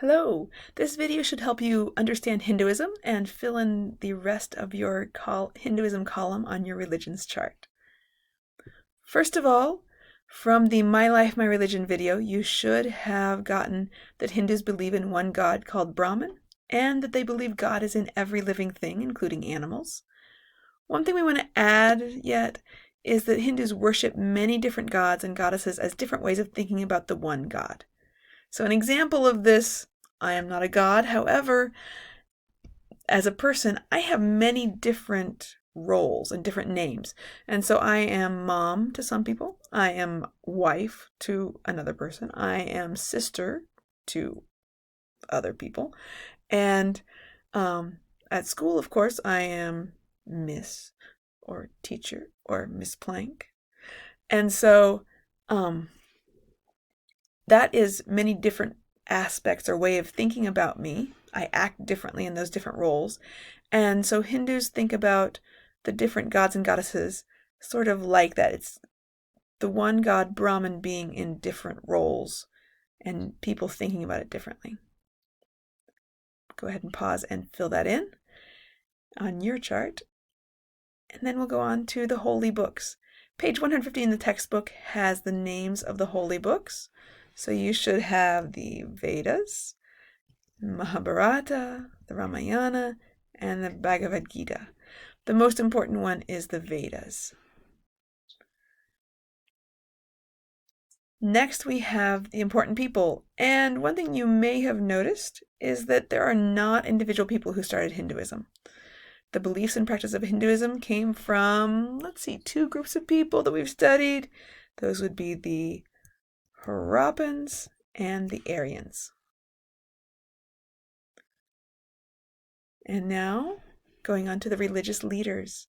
Hello! This video should help you understand Hinduism and fill in the rest of your Hinduism column on your religions chart. First of all, from the My Life, My Religion video, you should have gotten that Hindus believe in one God called Brahman, and that they believe God is in every living thing, including animals. One thing we want to add yet is that Hindus worship many different gods and goddesses as different ways of thinking about the one God. So an example of this, I am not a god. However, as a person, I have many different roles and different names. And so I am mom to some people. I am wife to another person. I am sister to other people. And at school, of course, I am Miss or teacher or Miss Plank. And so that is many different aspects or way of thinking about me. I act differently in those different roles. And so Hindus think about the different gods and goddesses sort of like that. It's the one god Brahman being in different roles and people thinking about it differently. Go ahead and pause and fill that in on your chart. And then we'll go on to the holy books. Page 150 in the textbook has the names of the holy books. So you should have the Vedas, Mahabharata, the Ramayana, and the Bhagavad Gita. The most important one is the Vedas. Next, we have the important people. And one thing you may have noticed is that there are not individual people who started Hinduism. The beliefs and practice of Hinduism came from, two groups of people that we've studied. Those would be the Harappans and the Aryans. And now, going on to the religious leaders.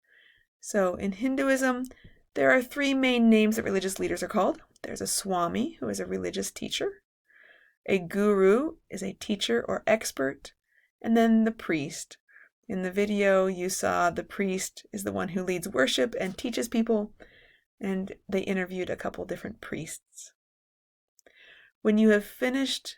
So in Hinduism, there are three main names that religious leaders are called. There's a Swami, who is a religious teacher. A guru is a teacher or expert. And then the priest. In the video, you saw the priest is the one who leads worship and teaches people. And they interviewed a couple different priests. When you have finished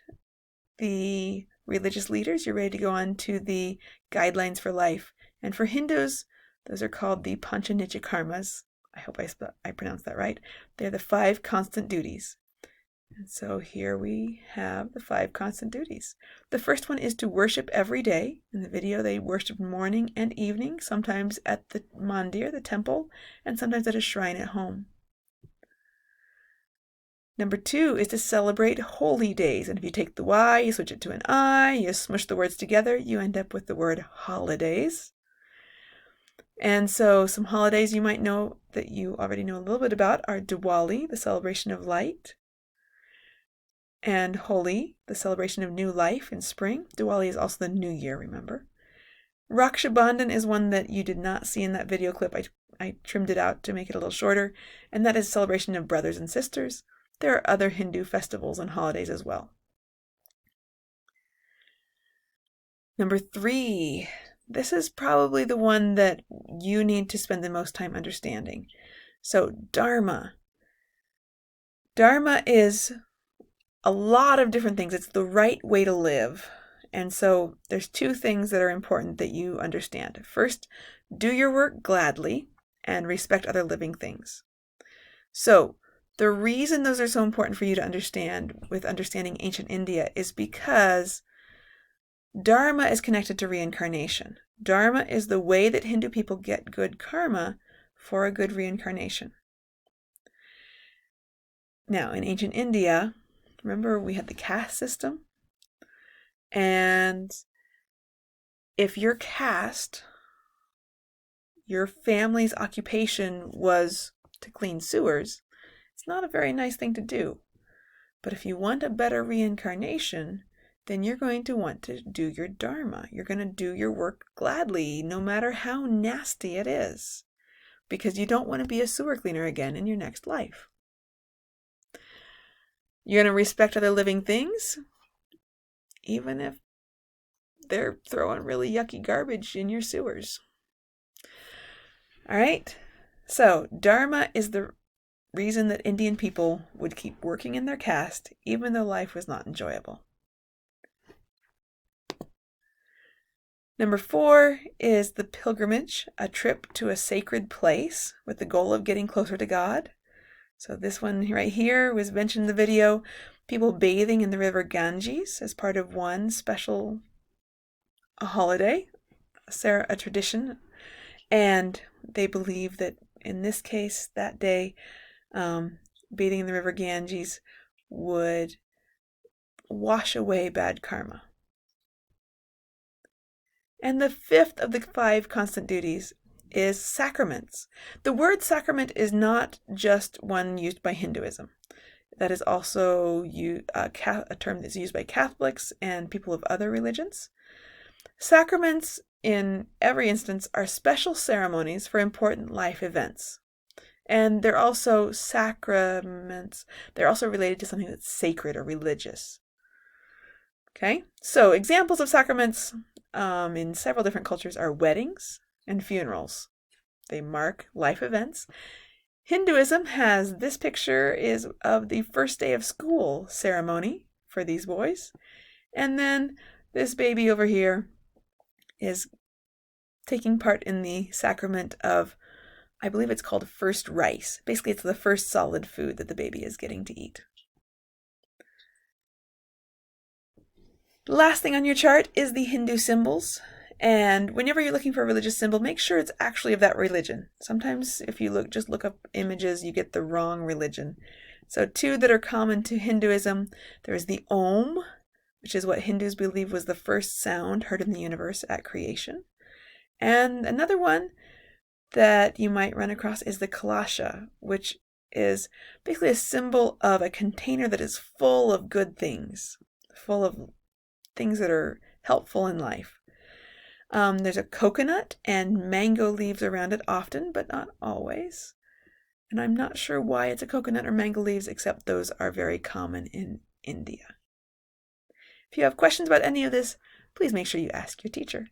the religious leaders, you're ready to go on to the guidelines for life. And for Hindus, those are called the Pancha Karmas. I hope I pronounced that right. They're the 5 constant duties. And so here we have the 5 constant duties. The first one is to worship every day. In the video, they worship morning and evening, sometimes at the mandir, the temple, and sometimes at a shrine at home. Number 2 is to celebrate holy days. And if you take the Y, you switch it to an I, you smush the words together, you end up with the word holidays. And so some holidays you might know that you already know a little bit about are Diwali, the celebration of light, and Holi, the celebration of new life in spring. Diwali is also the new year, remember. Raksha Bandhan is one that you did not see in that video clip. I trimmed it out to make it a little shorter, and that is celebration of brothers and sisters. There are other Hindu festivals and holidays as well. Number 3, this is probably the one that you need to spend the most time understanding. So Dharma. Dharma is a lot of different things. It's the right way to live. And so there's 2 things that are important that you understand. First, do your work gladly and respect other living things. So the reason those are so important for you to understand with understanding ancient India is because Dharma is connected to reincarnation. Dharma is the way that Hindu people get good karma for a good reincarnation. Now, in ancient India, remember we had the caste system? And if your caste, your family's occupation was to clean sewers, it's not a very nice thing to do. But if you want a better reincarnation, then you're going to want to do your Dharma. You're going to do your work gladly, no matter how nasty it is, because you don't want to be a sewer cleaner again in your next life. You're going to respect other living things, even if they're throwing really yucky garbage in your sewers. All right, so Dharma is the reason that Indian people would keep working in their caste even though life was not enjoyable. Number 4 is the pilgrimage, a trip to a sacred place with the goal of getting closer to God. So this one right here was mentioned in the video, people bathing in the river Ganges as part of one special holiday, a tradition, and they believe that in this case, that day, bathing in the river Ganges would wash away bad karma. And the 5th of the 5 constant duties is sacraments. The word sacrament is not just one used by Hinduism. That is also a term that's used by Catholics and people of other religions. Sacraments, in every instance, are special ceremonies for important life events. And they're also sacraments. They're also related to something that's sacred or religious. Okay, so examples of sacraments in several different cultures are weddings and funerals. They mark life events. Hinduism has this picture is of the first day of school ceremony for these boys. And then this baby over here is taking part in the sacrament of, I believe it's called first rice. Basically, it's the first solid food that the baby is getting to eat. The last thing on your chart is the Hindu symbols. And whenever you're looking for a religious symbol, make sure it's actually of that religion. Sometimes if you just look up images, you get the wrong religion. So 2 that are common to Hinduism, there is the Om, which is what Hindus believe was the first sound heard in the universe at creation. And another one that you might run across is the Kalasha, which is basically a symbol of a container that is full of good things, full of things that are helpful in life. There's a coconut and mango leaves around it often, but not always. And I'm not sure why it's a coconut or mango leaves, except those are very common in India. If you have questions about any of this, please make sure you ask your teacher.